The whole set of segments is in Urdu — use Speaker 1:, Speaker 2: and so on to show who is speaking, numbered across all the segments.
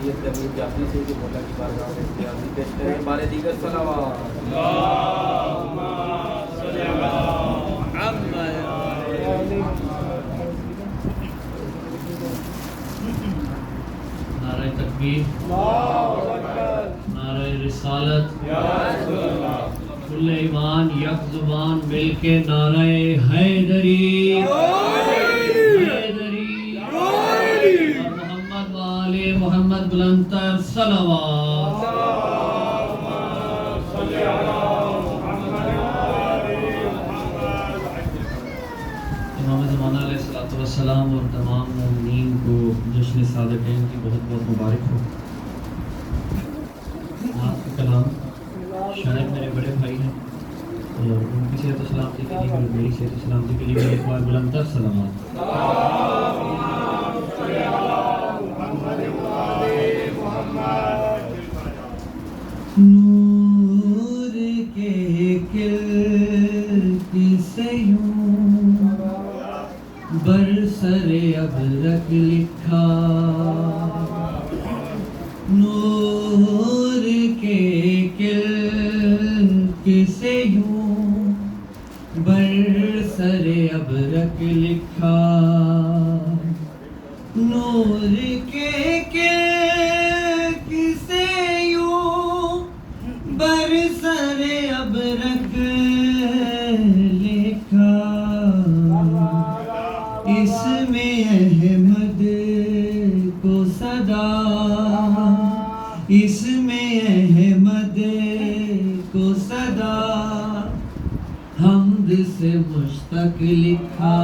Speaker 1: سید تمیم جعفری سے جو مولا کی بارگاہ میں نیازی پیش کریں بارے دیگر صلوات
Speaker 2: نعرہ تکبیر، نعرہ رسالت، کل ایمان یک زبان مل کے نعرہ حیدری حیدری اور محمد وآل محمد بلندتر صلوات۔ امام زمانہ علیہ السلام اور تمام مومنین کو جشن صادقین کی بہت بہت مبارک ہو۔ آپ کا کلام شاید میرے بڑے بھائی ہیں اور ان کی صحت و سلامتی کے لیے اور میری صحت و سلامتی کے لیے ایک بار بلندتر صلوات۔ نور کے کلک سے یوں برسر ابرق لکھا، نور کے کلک سے یوں برسر ابرق لکھا، نور کے کلک سے یوں برسر ابرق لکھا، اس میں احمد کو صدا، اس میں احمد کو صدا حمد سے مشتق لکھا،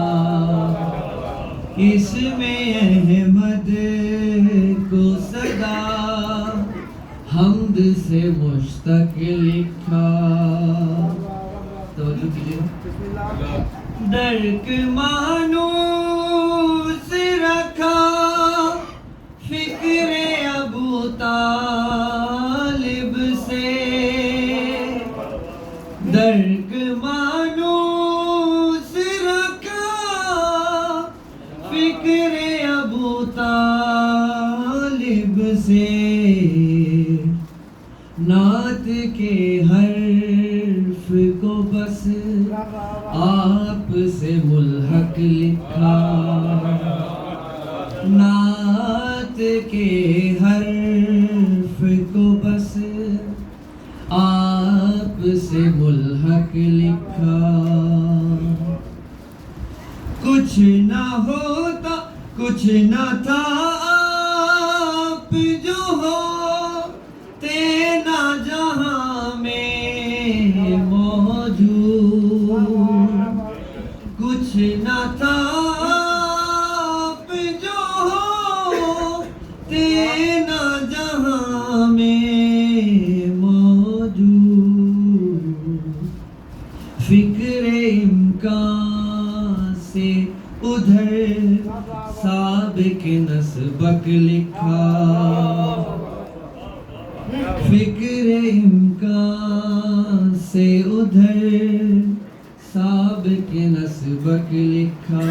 Speaker 2: اس میں احمد کو صدا حمد سے مشتق لکھا۔ توجہ کیجیے، درک مانوس رکھا فکر ابو طالب سے، درک مانوس رکھا فکر ابو طالب سے، نعت کے حرف کو بس آپ سے ملحق لکھا، نعت کے حرف کو بس آپ سے ملحق لکھا، کچھ نہ ہوتا کچھ نہ تھا آپ جو ہوتے نہ جہاں میں موجود، کچھ نہ تھا آپ جو ہوتے نہ جہاں میں موجود، فکر امکان سے ادھر سابق نسبق لکھا، فکر امکان سے ادھر سابق نسبق لکھا،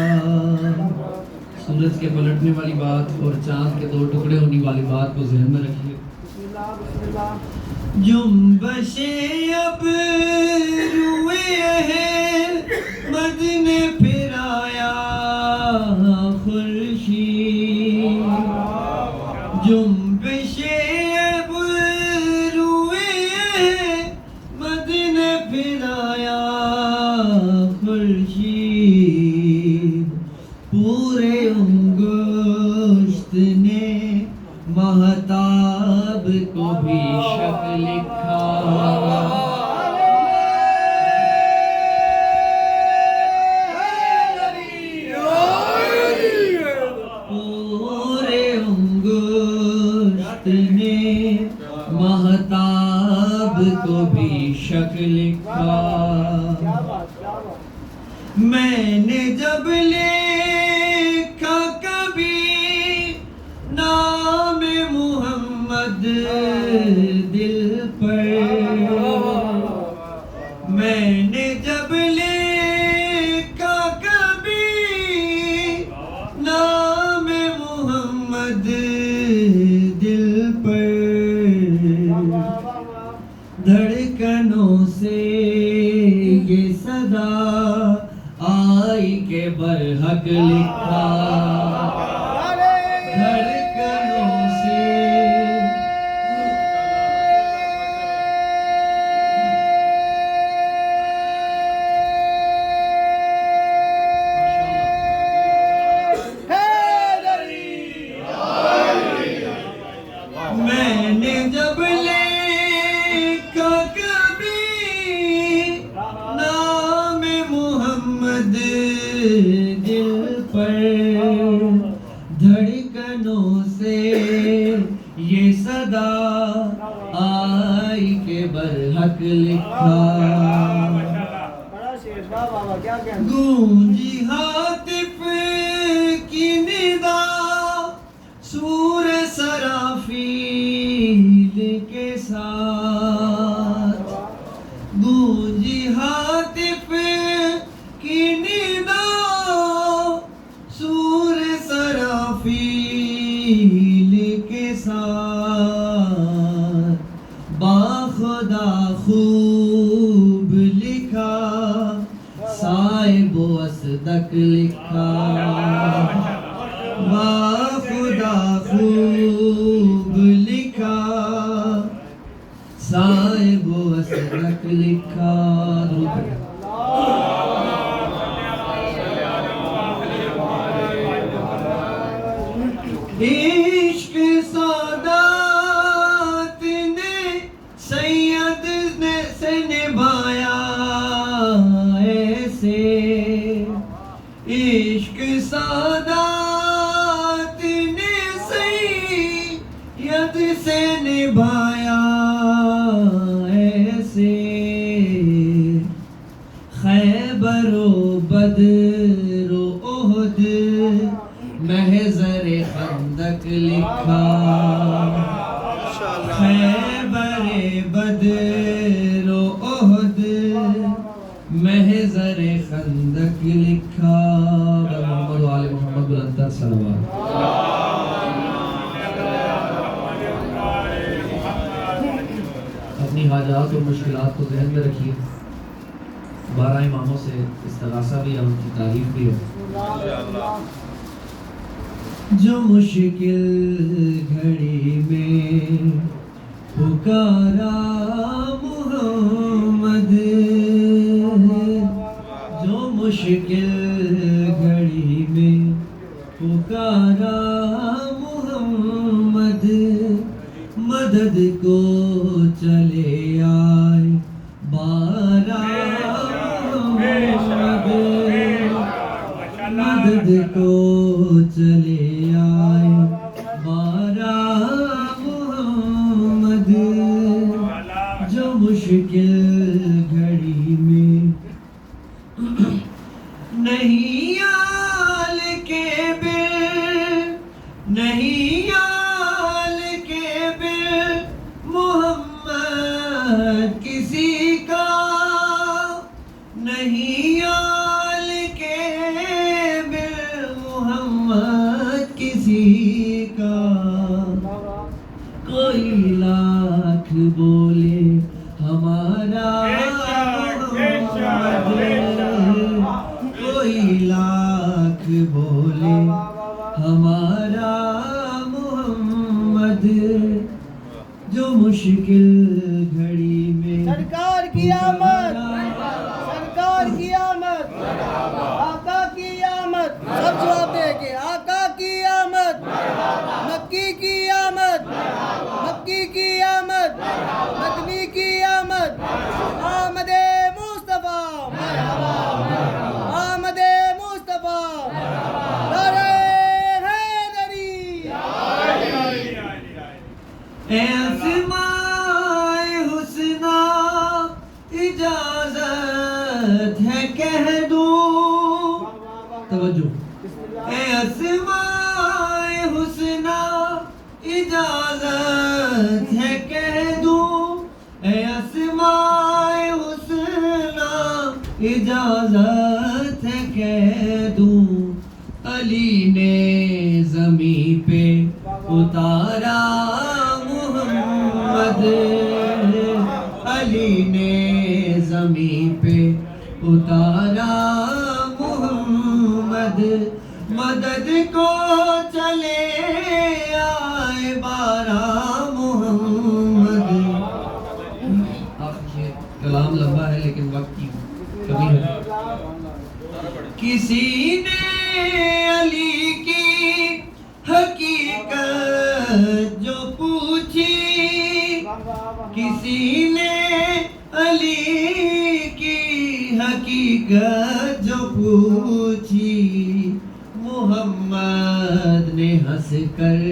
Speaker 2: سورج کے پلٹنے والی بات اور چاند کے دو ٹکڑے ہونے والی بات کو ذہن میں رکھیے۔ جنبش ابروئے احمد نے پھرایا خورشید، جنبش ابروئے احمد نے پھرایا خورشید، پورے انگشت نے مہتاب کو بھی شک لکھا، پورے انگشت نے مہتاب کو بھی شک لکھا، میں نے جب لکھا کبھی نام محمد دل پر، میں نے جب لکھا کبھی نام محمد دل دھڑکنوں سے یہ صدا آئی کہ برحق لکھا دھڑکنوں سے میں نے جب لکھا کبھی نام محمد دل پر دھڑکنوں سے یہ صدا آئی کہ برحق لکھا گونجی ہاتف کی ندا سور سرافیل کے ساتھ گونجی ہاتف کی ندا سور سرافیل کے ساتھ باخدا خوب لکھا صاحب و اصدق لکھا باخدا خوب لکھا صاحب و اصدق لکھا عشق سادات نے سید نے سے نبھایا ایسے عشق سادات نے سید سے نبھایا ایسے خیبر و بدر و احد محضر خندق لکھا خیبر بدر و احد محضر خندق لکھا محمد و آل محمد بلندتر صلوات اپنی حاجات اور مشکلات کو ذہن میں رکھیے 12 اماموں سے استغاثہ بھی ہے ان کی تعریف بھی ہے جو مشکل گھڑی میں پکارا محمد جو مشکل گھڑی میں پکارا محمد مدد کو چلے آئے بارہ محمد مدد کو چلے آئے بارہ محمد جو مشکل گھڑی میں نہیں آل کے بے نہیں آل کے بے محمد کسی کا نہیں آل کے بے محمد کسی کا کوئی لاکھ بولے ہمارا کوئی لاکھ بولے ہمارا محمد جو مشکل گھڑی میں
Speaker 3: سرکار کی آمد سرکار کی آمد آقا کی آمد سب جواب دے کے آقا کی آمد مکی کی آمد مکی کی آمد مدنی کی آمد آمد مصطفیٰ آمد مصطفیٰ نعرہ حیدری
Speaker 2: اے اسماء حسنہ اجازت ہے کہہ دوں توجہ اے اسماء حسنہ اجازت ہے کہہ دوں اے اسماء حسنہ اجازت ہے کہہ دوں علی نے زمین پہ اتارا محمد
Speaker 4: زمین پہ اتارا محمد، مدد کو چلے آئے بارہ محمد۔ کلام لمبا ہے لیکن وقت کی کمی ہے۔ کسی نے علی کی حقیقت جو پوچھی، کسی نے علی کی حقیقت جو پوچھی، محمد نے ہنس کر،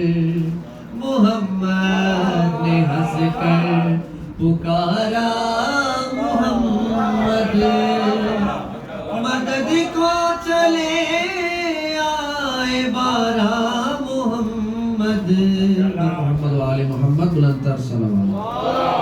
Speaker 4: محمد نے ہنس کر پکارا محمد، مدد کو چلے آئے بارہ محمد۔ محمد و آل محمد بلند تر صلوات۔